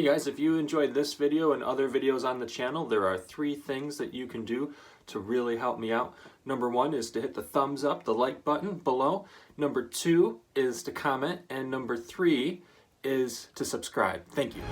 Hey guys, if you enjoyed this video and other videos on the channel, there are 3 things that you can do to really help me out. Number 1 is to hit the thumbs up, the like button below. Number 2 is to comment. And number 3 is to subscribe. Thank you.